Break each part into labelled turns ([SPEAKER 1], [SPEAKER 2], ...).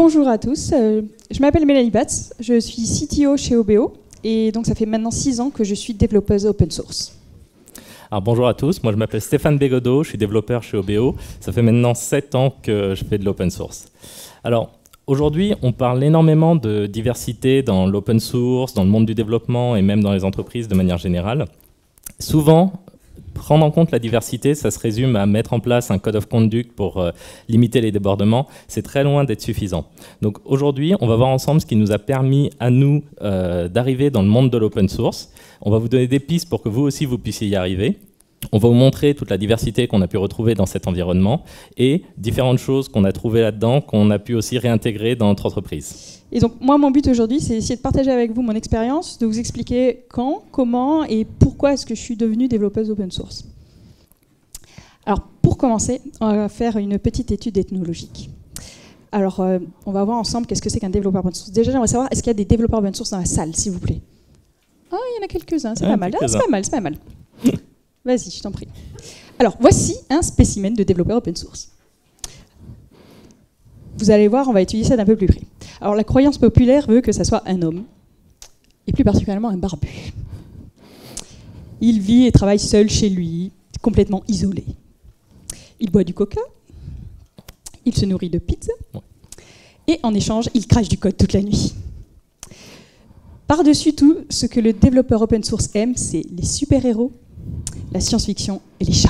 [SPEAKER 1] Bonjour à tous, je m'appelle Mélanie Batz, je suis CTO chez OBO et donc ça fait maintenant 6 ans que je suis développeuse open source.
[SPEAKER 2] Alors bonjour à tous, moi je m'appelle Stéphane Bégodeau, je suis développeur chez OBO, ça fait maintenant 7 ans que je fais de l'open source. Alors aujourd'hui on parle énormément de diversité dans l'open source, dans le monde du développement et même dans les entreprises de manière générale. Souvent, prendre en compte la diversité, ça se résume à mettre en place un code of conduct pour limiter les débordements. C'est très loin d'être suffisant. Donc aujourd'hui, on va voir ensemble ce qui nous a permis à nous d'arriver dans le monde de l'open source. On va vous donner des pistes pour que vous aussi vous puissiez y arriver. On va vous montrer toute la diversité qu'on a pu retrouver dans cet environnement et différentes choses qu'on a trouvées là-dedans, qu'on a pu aussi réintégrer dans notre entreprise.
[SPEAKER 1] Et donc moi, mon but aujourd'hui, c'est d'essayer de partager avec vous mon expérience, de vous expliquer quand, comment et pourquoi est-ce que je suis devenue développeuse open source. Alors pour commencer, on va faire une petite étude ethnologique. Alors on va voir ensemble qu'est-ce que c'est qu'un développeur open source. Déjà, j'aimerais savoir, est-ce qu'il y a des développeurs open source dans la salle, s'il vous plaît? Ah, il y en a quelques-uns, c'est pas mal. Ah, c'est pas mal, c'est pas mal. Vas-y, je t'en prie. Alors, voici un spécimen de développeur open source. Vous allez voir, on va étudier ça d'un peu plus près. Alors, la croyance populaire veut que ça soit un homme, et plus particulièrement un barbu. Il vit et travaille seul chez lui, complètement isolé. Il boit du coca, il se nourrit de pizza, et en échange, il crache du code toute la nuit. Par-dessus tout, ce que le développeur open source aime, c'est les super-héros, la science-fiction et les chats.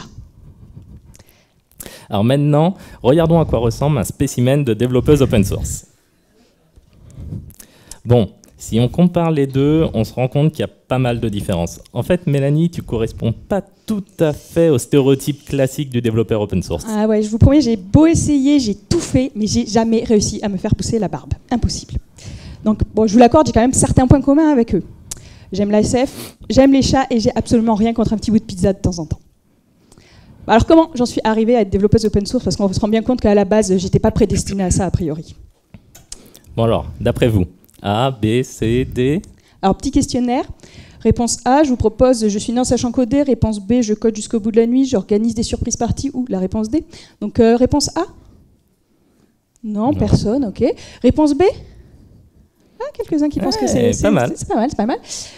[SPEAKER 2] Alors maintenant, regardons à quoi ressemble un spécimen de développeuse open source. Bon, si on compare les deux, on se rend compte qu'il y a pas mal de différences. En fait, Mélanie, tu corresponds pas tout à fait au stéréotype classique du développeur open source.
[SPEAKER 1] Ah ouais, je vous promets, j'ai beau essayer, j'ai tout fait, mais j'ai jamais réussi à me faire pousser la barbe. Impossible. Donc, bon, je vous l'accorde, j'ai quand même certains points communs avec eux. J'aime la SF, j'aime les chats et j'ai absolument rien contre un petit bout de pizza de temps en temps. Alors comment j'en suis arrivée à être développeuse open source? Parce qu'on se rend bien compte qu'à la base, j'étais pas prédestinée à ça a priori.
[SPEAKER 2] Bon alors, d'après vous, A, B, C, D?
[SPEAKER 1] Alors petit questionnaire. Réponse A, je vous propose, je suis née en sachant coder. Réponse B, je code jusqu'au bout de la nuit, j'organise des surprises parties. Ou la réponse D. Donc réponse A? Non, personne, ok. Réponse B? Ah, quelques-uns qui pensent que c'est
[SPEAKER 2] pas mal.
[SPEAKER 1] C'est pas mal, c'est pas mal.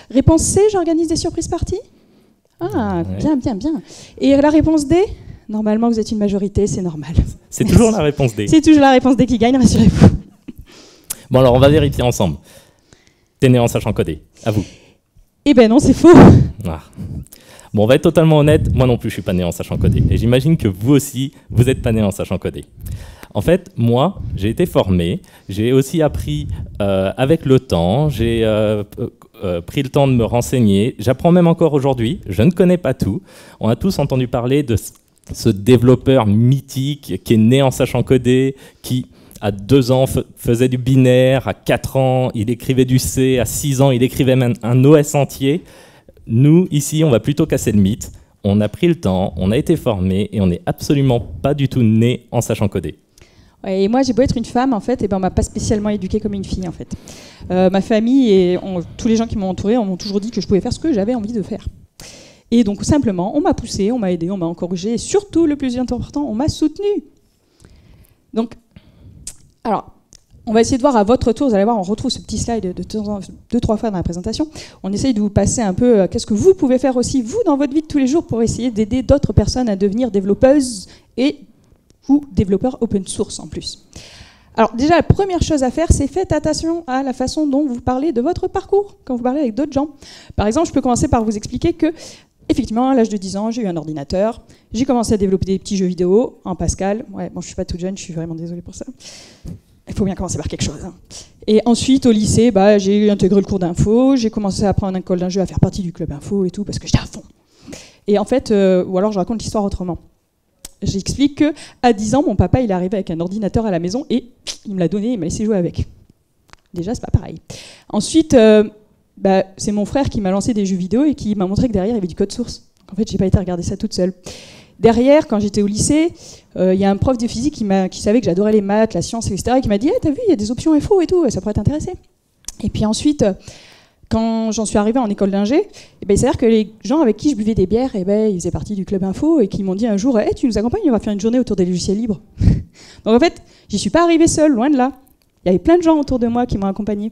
[SPEAKER 1] Réponse C, j'organise des surprises parties. Ah, ouais. Bien, bien, bien. Et la réponse D? Normalement, vous êtes une majorité, c'est normal.
[SPEAKER 2] C'est toujours la réponse D.
[SPEAKER 1] C'est toujours la réponse D qui gagne, rassurez-vous.
[SPEAKER 2] Bon, alors on va vérifier ensemble. T'es né en sachant coder. À vous.
[SPEAKER 1] Eh ben non, c'est faux.
[SPEAKER 2] Ah. Bon, on va être totalement honnête, moi non plus je suis pas né en sachant coder. Et j'imagine que vous aussi, vous n'êtes pas né en sachant coder. En fait, moi, j'ai été formé, j'ai aussi appris avec le temps, j'ai pris le temps de me renseigner, j'apprends même encore aujourd'hui, je ne connais pas tout. On a tous entendu parler de ce développeur mythique qui est né en sachant coder, qui à 2 ans faisait du binaire, à 4 ans il écrivait du C, à 6 ans il écrivait même un OS entier. Nous, ici, on va plutôt casser le mythe. On a pris le temps, on a été formé et on n'est absolument pas du tout né en sachant coder.
[SPEAKER 1] Et moi, j'ai beau être une femme, en fait, et ben, on m'a pas spécialement éduquée comme une fille, en fait. Ma famille et tous les gens qui m'ont entourée m'ont toujours dit que je pouvais faire ce que j'avais envie de faire. Et donc, simplement, on m'a poussée, on m'a aidée, on m'a encouragée, et surtout, le plus important, on m'a soutenue. Donc, alors, on va essayer de voir à votre tour, vous allez voir, on retrouve ce petit slide de 2-3 fois dans la présentation. On essaye de vous passer un peu qu'est-ce que vous pouvez faire aussi, vous, dans votre vie de tous les jours, pour essayer d'aider d'autres personnes à devenir développeuses et ou développeurs open source en plus. Alors déjà, la première chose à faire, c'est faites attention à la façon dont vous parlez de votre parcours quand vous parlez avec d'autres gens. Par exemple, je peux commencer par vous expliquer que, effectivement, à l'âge de 10 ans, j'ai eu un ordinateur, j'ai commencé à développer des petits jeux vidéo en Pascal. Ouais, bon, je suis pas toute jeune, je suis vraiment désolée pour ça. Il faut bien commencer par quelque chose. Hein. Et ensuite, au lycée, j'ai intégré le cours d'info, j'ai commencé à apprendre en école d'un jeu à faire partie du club info et tout, parce que j'étais à fond. Et en fait, ou alors je raconte l'histoire autrement. J'explique qu'à 10 ans, mon papa, il est arrivé avec un ordinateur à la maison et il me l'a donné, il m'a laissé jouer avec. Déjà, c'est pas pareil. Ensuite, c'est mon frère qui m'a lancé des jeux vidéo et qui m'a montré que derrière, il y avait du code source. Donc, en fait, j'ai pas été regarder ça toute seule. Derrière, quand j'étais au lycée, il y a un prof de physique qui savait que j'adorais les maths, la science, etc., et qui m'a dit hey, « T'as vu, il y a des options FO et tout, ça pourrait t'intéresser. » Et puis ensuite, quand j'en suis arrivée en école d'ingé, il s'avère que les gens avec qui je buvais des bières, ils faisaient partie du club info et qui m'ont dit un jour hey, tu nous accompagnes, on va faire une journée autour des logiciels libres. Donc en fait, j'y suis pas arrivée seule, loin de là. Il y avait plein de gens autour de moi qui m'ont accompagné.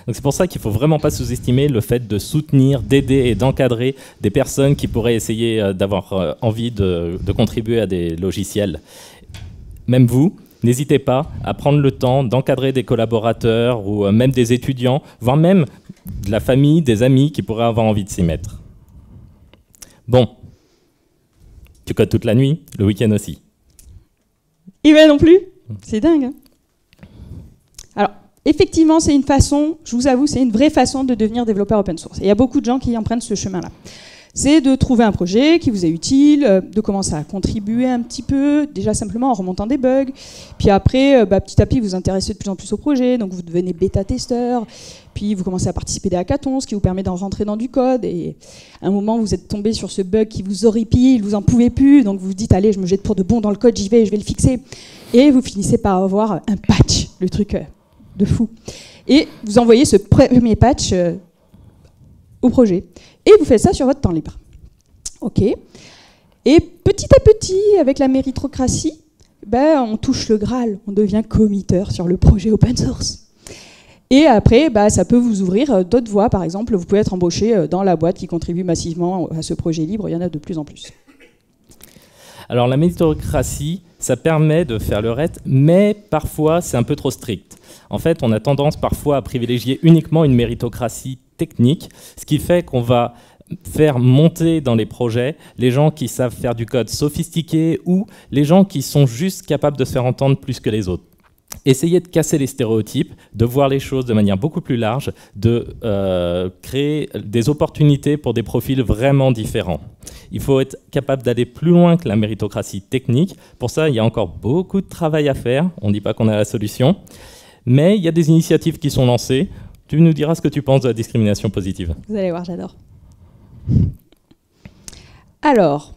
[SPEAKER 2] Donc c'est pour ça qu'il ne faut vraiment pas sous-estimer le fait de soutenir, d'aider et d'encadrer des personnes qui pourraient essayer d'avoir envie de contribuer à des logiciels. Même vous, n'hésitez pas à prendre le temps d'encadrer des collaborateurs ou même des étudiants, voire même de la famille, des amis qui pourraient avoir envie de s'y mettre. Bon, tu codes toute la nuit, le week-end aussi.
[SPEAKER 1] Et ben non plus, c'est dingue. Hein. Alors, effectivement, c'est une façon, je vous avoue, c'est une vraie façon de devenir développeur open source. Et il y a beaucoup de gens qui empruntent ce chemin-là. C'est de trouver un projet qui vous est utile, de commencer à contribuer un petit peu, déjà simplement en remontant des bugs. Puis après, petit à petit, vous vous intéressez de plus en plus au projet, donc vous devenez bêta-testeur. Puis vous commencez à participer à des hackathons, ce qui vous permet d'en rentrer dans du code. Et à un moment, vous êtes tombé sur ce bug qui vous horripile, vous en pouvez plus, donc vous vous dites, allez, je me jette pour de bon dans le code, j'y vais, je vais le fixer. Et vous finissez par avoir un patch, le truc de fou. Et vous envoyez ce premier patch au projet. Et vous faites ça sur votre temps libre. OK. Et petit à petit, avec la méritocratie, on touche le Graal. On devient committeur sur le projet open source. Et après, ça peut vous ouvrir d'autres voies. Par exemple, vous pouvez être embauché dans la boîte qui contribue massivement à ce projet libre. Il y en a de plus en plus.
[SPEAKER 2] Alors la méritocratie, ça permet de faire le RET, mais parfois c'est un peu trop strict. En fait, on a tendance parfois à privilégier uniquement une méritocratie technique, ce qui fait qu'on va faire monter dans les projets les gens qui savent faire du code sophistiqué ou les gens qui sont juste capables de se faire entendre plus que les autres. Essayez de casser les stéréotypes, de voir les choses de manière beaucoup plus large, de créer des opportunités pour des profils vraiment différents. Il faut être capable d'aller plus loin que la méritocratie technique. Pour ça, il y a encore beaucoup de travail à faire. On ne dit pas qu'on a la solution. Mais il y a des initiatives qui sont lancées. Tu nous diras ce que tu penses de la discrimination positive.
[SPEAKER 1] Vous allez voir, j'adore. Alors,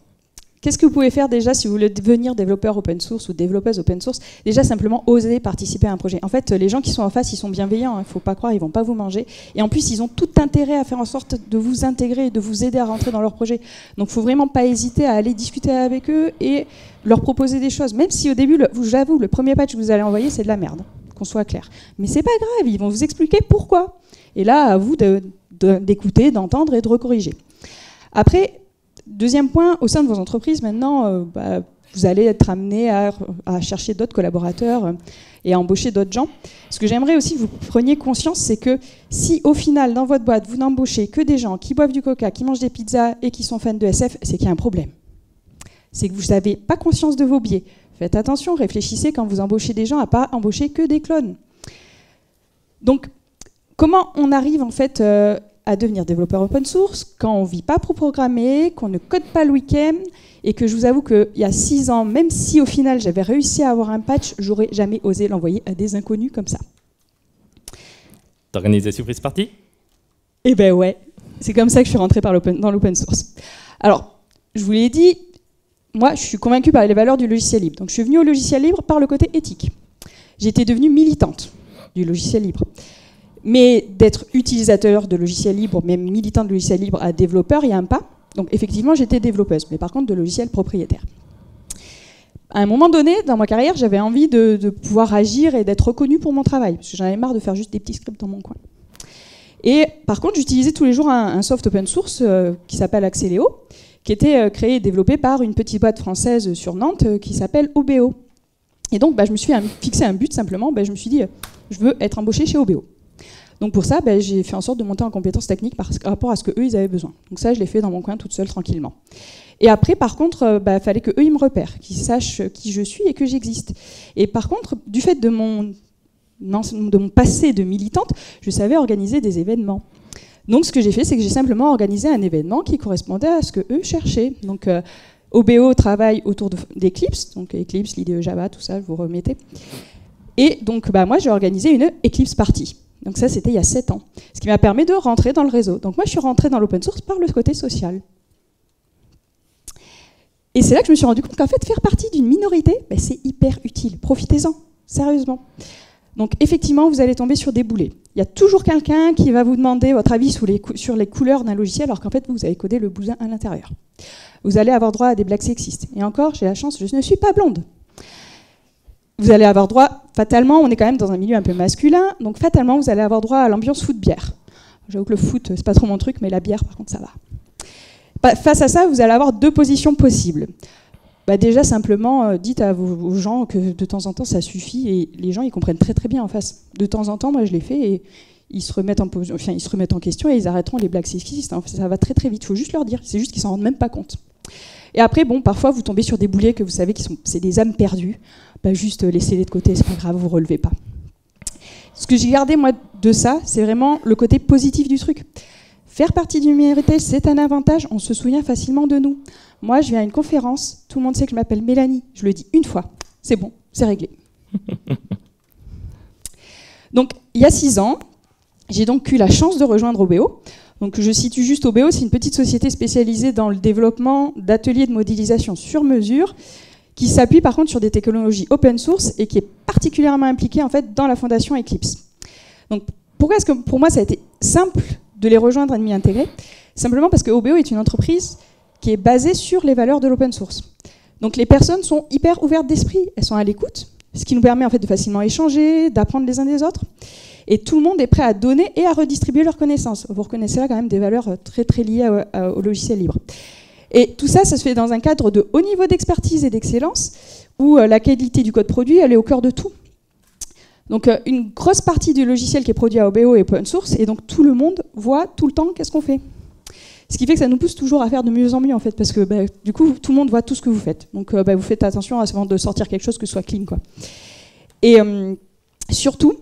[SPEAKER 1] qu'est-ce que vous pouvez faire déjà si vous voulez devenir développeur open source ou développeuse open source? Déjà, simplement oser participer à un projet. En fait, les gens qui sont en face, ils sont bienveillants, il ne faut pas croire, ils ne vont pas vous manger. Et en plus, ils ont tout intérêt à faire en sorte de vous intégrer et de vous aider à rentrer dans leur projet. Donc, il ne faut vraiment pas hésiter à aller discuter avec eux et leur proposer des choses. Même si au début, j'avoue, le premier patch que vous allez envoyer, c'est de la merde, qu'on soit clair. Mais c'est pas grave, ils vont vous expliquer pourquoi. Et là, à vous d'écouter, d'entendre et de recorriger. Après, deuxième point, au sein de vos entreprises, maintenant, vous allez être amené à chercher d'autres collaborateurs et à embaucher d'autres gens. Ce que j'aimerais aussi que vous preniez conscience, c'est que si au final, dans votre boîte, vous n'embauchez que des gens qui boivent du coca, qui mangent des pizzas et qui sont fans de SF, c'est qu'il y a un problème. C'est que vous n'avez pas conscience de vos biais. Faites attention, réfléchissez quand vous embauchez des gens à ne pas embaucher que des clones. Donc, comment on arrive en fait à devenir développeur open source quand on ne vit pas pour programmer, qu'on ne code pas le week-end et que je vous avoue qu'il y a 6 ans, même si au final j'avais réussi à avoir un patch, j'aurais jamais osé l'envoyer à des inconnus comme ça.
[SPEAKER 2] T'organises des surprises parties ?
[SPEAKER 1] Eh ben ouais, c'est comme ça que je suis rentrée dans l'open source. Alors, je vous l'ai dit, moi je suis convaincue par les valeurs du logiciel libre. Donc je suis venue au logiciel libre par le côté éthique. J'étais devenue militante du logiciel libre. Mais d'être utilisateur de logiciels libres, même militant de logiciels libres à développeur, il y a un pas. Donc effectivement, j'étais développeuse, mais par contre de logiciels propriétaires. À un moment donné, dans ma carrière, j'avais envie de pouvoir agir et d'être reconnue pour mon travail, parce que j'en avais marre de faire juste des petits scripts dans mon coin. Et par contre, j'utilisais tous les jours un soft open source qui s'appelle Axeléo, qui était créé et développé par une petite boîte française sur Nantes qui s'appelle OBO. Et donc, je me suis fixé un but simplement, je me suis dit, je veux être embauchée chez OBO. Donc pour ça, j'ai fait en sorte de monter en compétences techniques par rapport à ce qu'eux, ils avaient besoin. Donc ça, je l'ai fait dans mon coin toute seule, tranquillement. Et après, par contre, fallait qu'eux, ils me repèrent, qu'ils sachent qui je suis et que j'existe. Et par contre, du fait de mon passé de militante, je savais organiser des événements. Donc ce que j'ai fait, c'est que j'ai simplement organisé un événement qui correspondait à ce que eux cherchaient. Donc OBO travaille autour d'Eclipse, donc Eclipse, l'IDE Java, tout ça, vous remettez. Et donc moi, j'ai organisé une Eclipse Party. Donc ça, c'était il y a 7 ans. Ce qui m'a permis de rentrer dans le réseau. Donc moi, je suis rentrée dans l'open source par le côté social. Et c'est là que je me suis rendu compte qu'en fait, faire partie d'une minorité, c'est hyper utile. Profitez-en, sérieusement. Donc effectivement, vous allez tomber sur des boulets. Il y a toujours quelqu'un qui va vous demander votre avis sur les couleurs d'un logiciel, alors qu'en fait, vous avez codé le bousin à l'intérieur. Vous allez avoir droit à des blagues sexistes. Et encore, j'ai la chance, je ne suis pas blonde. vous allez avoir droit, fatalement, on est quand même dans un milieu un peu masculin, donc fatalement, vous allez avoir droit à l'ambiance foot-bière. J'avoue que le foot, c'est pas trop mon truc, mais la bière, par contre, ça va. Face à ça, vous allez avoir deux positions possibles. Déjà, simplement, dites aux gens que de temps en temps, ça suffit, et les gens, ils comprennent très très bien en face. De temps en temps, moi, je l'ai fait, et ils se remettent en question, et ils arrêteront les blagues sexistes. Ça va très très vite, il faut juste leur dire, c'est juste qu'ils s'en rendent même pas compte. Et après, parfois, vous tombez sur des boulets que vous savez c'est des âmes perdues. Juste laissez-les de côté, c'est pas grave, vous relevez pas. Ce que j'ai gardé, moi, de ça, c'est vraiment le côté positif du truc. Faire partie d'une minorité, c'est un avantage, on se souvient facilement de nous. Moi, je viens à une conférence, tout le monde sait que je m'appelle Mélanie, je le dis une fois, c'est bon, c'est réglé. Donc, il y a 6 ans, j'ai donc eu la chance de rejoindre OBO. Donc, je situe juste OBO, c'est une petite société spécialisée dans le développement d'ateliers de modélisation sur mesure, qui s'appuie par contre sur des technologies open source et qui est particulièrement impliquée en fait dans la fondation Eclipse. Donc, pourquoi est-ce que pour moi ça a été simple de les rejoindre et de m'y intégrer? Simplement parce que OBO est une entreprise qui est basée sur les valeurs de l'open source. Donc, les personnes sont hyper ouvertes d'esprit, elles sont à l'écoute, ce qui nous permet en fait de facilement échanger, d'apprendre les uns des autres. Et tout le monde est prêt à donner et à redistribuer leurs connaissances. Vous reconnaissez là quand même des valeurs très très liées au logiciel libre. Et tout ça, ça se fait dans un cadre de haut niveau d'expertise et d'excellence, où la qualité du code produit, elle est au cœur de tout. Donc une grosse partie du logiciel qui est produit à OBO est open source, et donc tout le monde voit tout le temps qu'est-ce qu'on fait. Ce qui fait que ça nous pousse toujours à faire de mieux en mieux, en fait, parce que du coup, tout le monde voit tout ce que vous faites. Donc vous faites attention avant de sortir quelque chose que ce soit clean, quoi. Et surtout,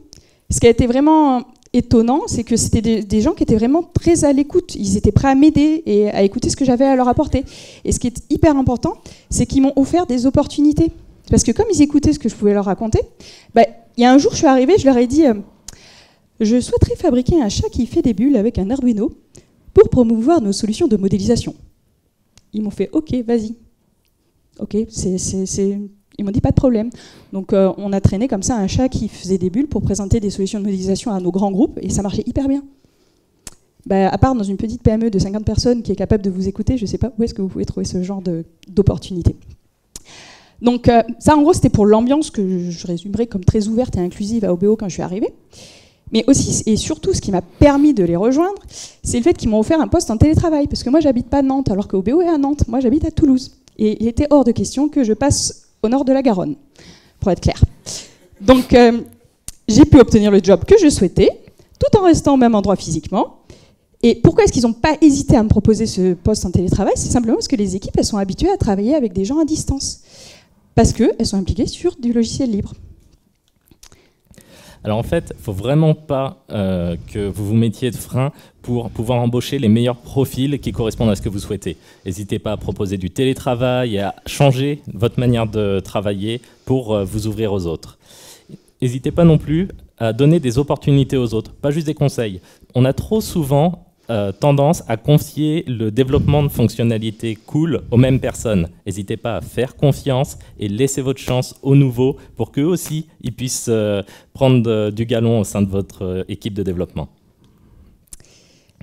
[SPEAKER 1] ce qui a été vraiment étonnant, c'est que c'était des gens qui étaient vraiment très à l'écoute. Ils étaient prêts à m'aider et à écouter ce que j'avais à leur apporter. Et ce qui est hyper important, c'est qu'ils m'ont offert des opportunités. Parce que comme ils écoutaient ce que je pouvais leur raconter, il y a un jour, je suis arrivée, je leur ai dit je souhaiterais fabriquer un chat qui fait des bulles avec un Arduino pour promouvoir nos solutions de modélisation. Ils m'ont fait OK, vas-y. OK, ils m'ont dit pas de problème. Donc on a traîné comme ça un chat qui faisait des bulles pour présenter des solutions de modélisation à nos grands groupes, et ça marchait hyper bien. À part dans une petite PME de 50 personnes qui est capable de vous écouter, je ne sais pas où est-ce que vous pouvez trouver ce genre d'opportunité. Donc ça, en gros, c'était pour l'ambiance que je résumerais comme très ouverte et inclusive à OBO quand je suis arrivée. Mais aussi, et surtout, ce qui m'a permis de les rejoindre, c'est le fait qu'ils m'ont offert un poste en télétravail. Parce que moi, j'habite pas à Nantes, alors que OBO est à Nantes. Moi, j'habite à Toulouse. Et il était hors de question que je passe au nord de la Garonne, pour être clair. Donc, j'ai pu obtenir le job que je souhaitais, tout en restant au même endroit physiquement. Et pourquoi est-ce qu'ils n'ont pas hésité à me proposer ce poste en télétravail? C'est simplement parce que les équipes, elles sont habituées à travailler avec des gens à distance. Parce qu'elles sont impliquées sur du logiciel libre.
[SPEAKER 2] Alors en fait, il ne faut vraiment pas que vous vous mettiez de frein pour pouvoir embaucher les meilleurs profils qui correspondent à ce que vous souhaitez. N'hésitez pas à proposer du télétravail et à changer votre manière de travailler pour vous ouvrir aux autres. N'hésitez pas non plus à donner des opportunités aux autres, pas juste des conseils. On a trop souvent tendance à confier le développement de fonctionnalités cool aux mêmes personnes. N'hésitez pas à faire confiance et laisser votre chance aux nouveaux pour qu'eux aussi ils puissent prendre du galon au sein de votre équipe de développement.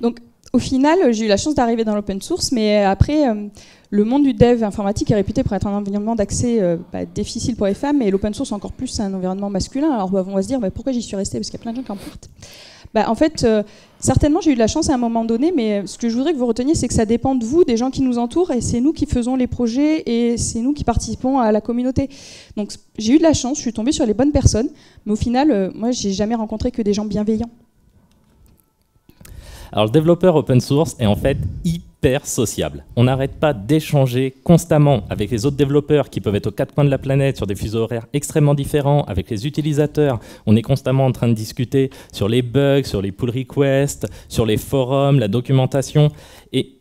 [SPEAKER 2] Donc,
[SPEAKER 1] au final, j'ai eu la chance d'arriver dans l'open source, mais après, le monde du dev informatique est réputé pour être un environnement d'accès difficile pour les femmes, et l'open source encore plus, c'est un environnement masculin. Alors on va se dire, pourquoi j'y suis restée? Parce qu'il y a plein de gens qui en partent. En fait, certainement, j'ai eu de la chance à un moment donné, mais ce que je voudrais que vous reteniez, c'est que ça dépend de vous, des gens qui nous entourent, et c'est nous qui faisons les projets, et c'est nous qui participons à la communauté. Donc j'ai eu de la chance, je suis tombée sur les bonnes personnes, mais au final, moi, j'ai jamais rencontré que des gens bienveillants.
[SPEAKER 2] Alors le développeur open source est en fait hyper sociable. On n'arrête pas d'échanger constamment avec les autres développeurs qui peuvent être aux quatre coins de la planète sur des fuseaux horaires extrêmement différents, avec les utilisateurs. On est constamment en train de discuter sur les bugs, sur les pull requests, sur les forums, la documentation. Et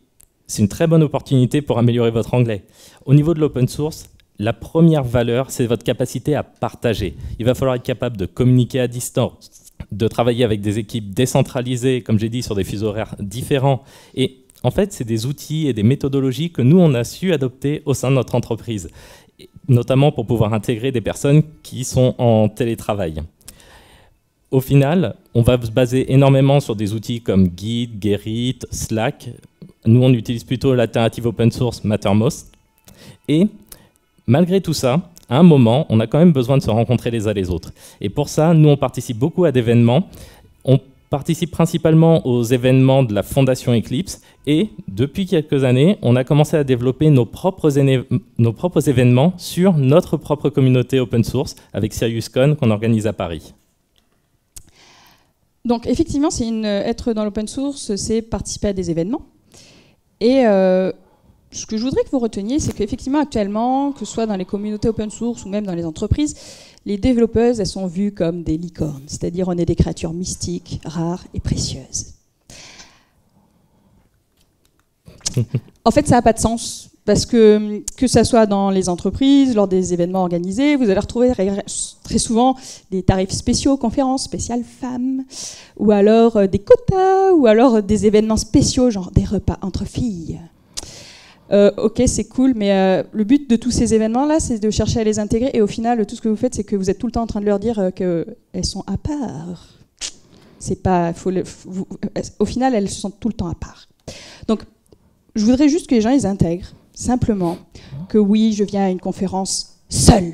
[SPEAKER 2] c'est une très bonne opportunité pour améliorer votre anglais. Au niveau de l'open source, la première valeur, c'est votre capacité à partager. Il va falloir être capable de communiquer à distance, de travailler avec des équipes décentralisées, comme j'ai dit, sur des fuseaux horaires différents. Et en fait, c'est des outils et des méthodologies que nous, on a su adopter au sein de notre entreprise, notamment pour pouvoir intégrer des personnes qui sont en télétravail. Au final, on va se baser énormément sur des outils comme Git, Gerrit, Slack. Nous, on utilise plutôt l'alternative open source Mattermost. Et malgré tout ça, à un moment, on a quand même besoin de se rencontrer les uns les autres. Et pour ça, nous, on participe beaucoup à d'événements. On participe principalement aux événements de la Fondation Eclipse et depuis quelques années, on a commencé à développer nos propres événements sur notre propre communauté open source avec SiriusCon qu'on organise à Paris.
[SPEAKER 1] Donc effectivement, être dans l'open source, c'est participer à des événements. Et ce que je voudrais que vous reteniez, c'est qu'effectivement actuellement, que ce soit dans les communautés open source ou même dans les entreprises, les développeuses, elles sont vues comme des licornes, c'est-à-dire on est des créatures mystiques, rares et précieuses. En fait, ça n'a pas de sens, parce que ça soit dans les entreprises, lors des événements organisés, vous allez retrouver très souvent des tarifs spéciaux, conférences spéciales femmes, ou alors des quotas, ou alors des événements spéciaux, genre des repas entre filles. Ok, c'est cool, mais le but de tous ces événements-là, c'est de chercher à les intégrer. Et au final, tout ce que vous faites, c'est que vous êtes tout le temps en train de leur dire qu'elles sont à part. C'est pas, au final, elles se sentent tout le temps à part. Donc, je voudrais juste que les gens les intègrent, simplement, que oui, je viens à une conférence seule.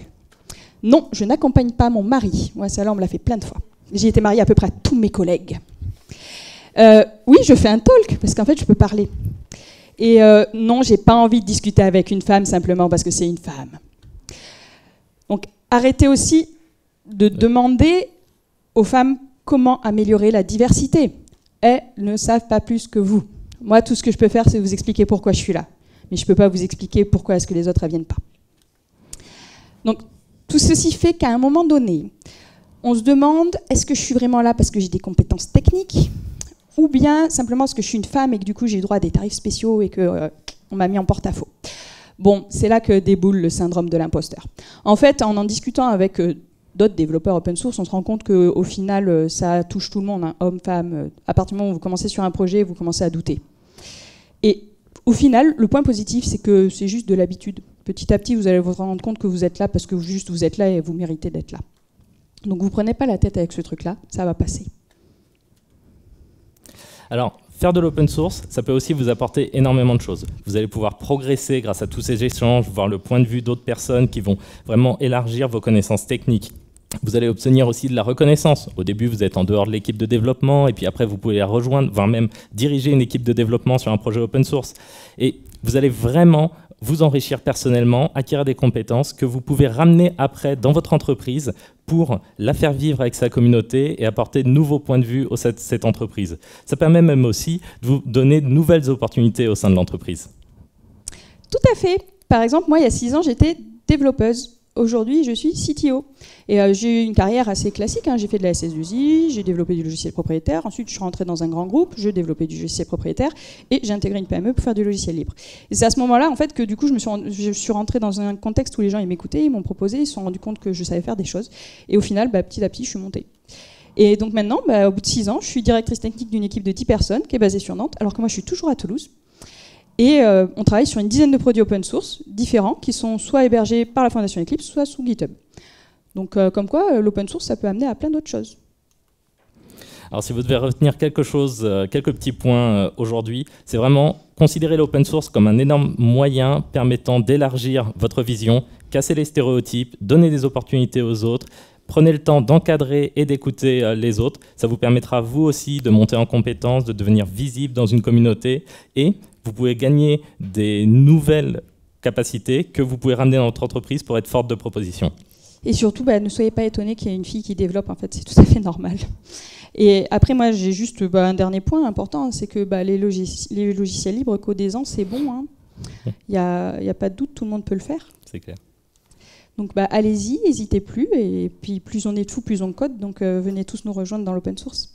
[SPEAKER 1] Non, je n'accompagne pas mon mari. Moi, ça là, on me l'a fait plein de fois. J'ai été mariée à peu près à tous mes collègues. Oui, je fais un talk, parce qu'en fait, je peux parler. Et non, j'ai pas envie de discuter avec une femme simplement parce que c'est une femme. Donc, arrêtez aussi de demander aux femmes comment améliorer la diversité. Elles ne savent pas plus que vous. Moi, tout ce que je peux faire, c'est vous expliquer pourquoi je suis là. Mais je ne peux pas vous expliquer pourquoi est-ce que les autres ne viennent pas. Donc, tout ceci fait qu'à un moment donné, on se demande, est-ce que je suis vraiment là parce que j'ai des compétences techniques ? Ou bien simplement parce que je suis une femme et que du coup j'ai eu droit à des tarifs spéciaux et qu'on m'a mis en porte-à-faux. Bon, c'est là que déboule le syndrome de l'imposteur. En fait, en discutant avec d'autres développeurs open source, on se rend compte qu'au final, ça touche tout le monde, hein, hommes, femmes. À partir du moment où vous commencez sur un projet, vous commencez à douter. Et au final, le point positif, c'est que c'est juste de l'habitude. Petit à petit, vous allez vous rendre compte que vous êtes là parce que juste vous êtes là et vous méritez d'être là. Donc vous ne prenez pas la tête avec ce truc-là, ça va passer.
[SPEAKER 2] Alors, faire de l'open source, ça peut aussi vous apporter énormément de choses. Vous allez pouvoir progresser grâce à tous ces échanges, voir le point de vue d'autres personnes qui vont vraiment élargir vos connaissances techniques. Vous allez obtenir aussi de la reconnaissance. Au début, vous êtes en dehors de l'équipe de développement, et puis après, vous pouvez la rejoindre, voire même diriger une équipe de développement sur un projet open source. Et vous allez vraiment vous enrichir personnellement, acquérir des compétences que vous pouvez ramener après dans votre entreprise pour la faire vivre avec sa communauté et apporter de nouveaux points de vue au sein de cette entreprise. Ça permet même aussi de vous donner de nouvelles opportunités au sein de l'entreprise.
[SPEAKER 1] Tout à fait. Par exemple, moi, il y a 6 ans, j'étais développeuse. Aujourd'hui, je suis CTO. Et j'ai eu une carrière assez classique, hein. J'ai fait de la SS2I, j'ai développé du logiciel propriétaire. Ensuite, je suis rentrée dans un grand groupe, je développais du logiciel propriétaire et j'ai intégré une PME pour faire du logiciel libre. Et c'est à ce moment-là, en fait, que du coup, je suis rentrée dans un contexte où les gens ils m'écoutaient, ils m'ont proposé, ils se sont rendus compte que je savais faire des choses. Et au final, petit à petit, je suis montée. Et donc maintenant, au bout de 6 ans, je suis directrice technique d'une équipe de 10 personnes qui est basée sur Nantes, alors que moi, je suis toujours à Toulouse. Et on travaille sur une dizaine de produits open source différents qui sont soit hébergés par la Fondation Eclipse, soit sous GitHub. Donc comme quoi, l'open source, ça peut amener à plein d'autres choses.
[SPEAKER 2] Alors si vous devez retenir quelque chose, quelques petits points aujourd'hui, c'est vraiment considérer l'open source comme un énorme moyen permettant d'élargir votre vision, casser les stéréotypes, donner des opportunités aux autres. Prenez le temps d'encadrer et d'écouter les autres. Ça vous permettra vous aussi de monter en compétences, de devenir visible dans une communauté et vous pouvez gagner des nouvelles capacités que vous pouvez ramener dans votre entreprise pour être forte de proposition.
[SPEAKER 1] Et surtout, ne soyez pas étonnés qu'il y ait une fille qui développe, en fait, c'est tout à fait normal. Et après, moi, j'ai juste un dernier point important, c'est que les logiciels libres, codez-en, c'est bon. Hein. Il n'y a pas de doute, tout le monde peut le faire.
[SPEAKER 2] C'est clair.
[SPEAKER 1] Donc allez-y, n'hésitez plus, et puis plus on est de fous, plus on code, donc venez tous nous rejoindre dans l'open source.